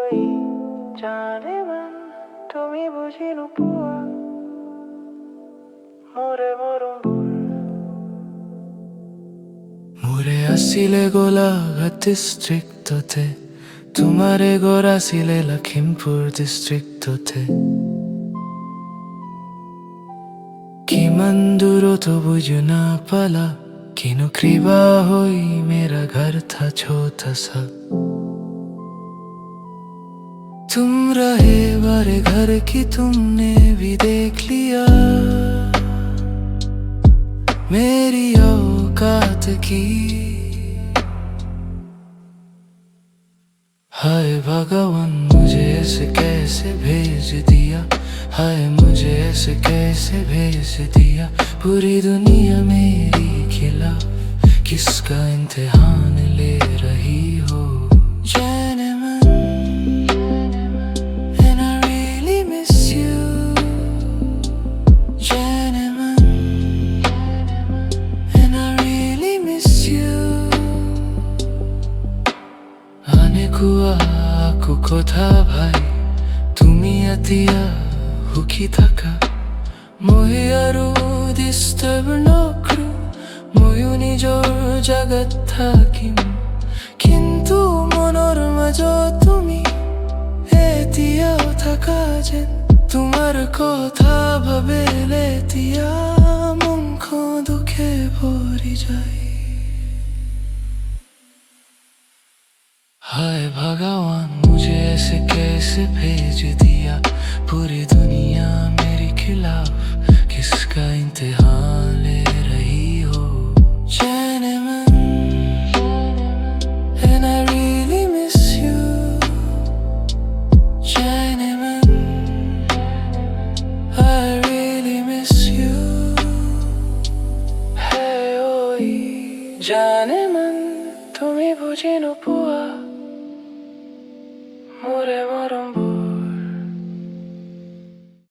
ওই জানে মান তুমি বুঝি নোপোৱা মোৰে মৰমবোৰ মোৰে আছিলে গোলাঘাট ডিষ্ট্ৰিক্টতে তোমাৰে ঘৰ আছিলে লখিমপুৰ ডিষ্ট্ৰিক্টতে কিমান দূৰতো বুজি নাপালা কিনো কৃপা হৈ मेरा घर था छोटा सा तुम रहे बड़े घर की तुमने भी देख लिया मेरी औकात की हाय भगवान मुझे ऐसे कैसे भेज दिया हाय मुझे ऐसे कैसे भेज दिया पूरी दुनिया मेरी खिलाफ किसका इम्तिहान ले रही हो जाने मन and I really miss you जाने मन and I really miss you आने कुआ কথা ভাই তুমি এতিয়া সুখী থাকা মই আৰু ডিষ্টাৰ্ব নকৰো ময়ো নিজৰ জাগাত থাকিম কিন্তু মনৰ মাজত তুমি এতিয়াও থাকা যেন তোমাৰ কথা ভাবিলে এতিয়া মনখন দুখে ভৰি যায় हाय भगवान मुझे ऐसे कैसे भेज दिया पूरी दुनिया मेरे खिलाफ किसका इम्तिहान ले रही हो जाने मन and I really miss you जाने मन I really miss you hey ओई जाने मन তুমি বুঝি নোপোৱা মোৰে মৰম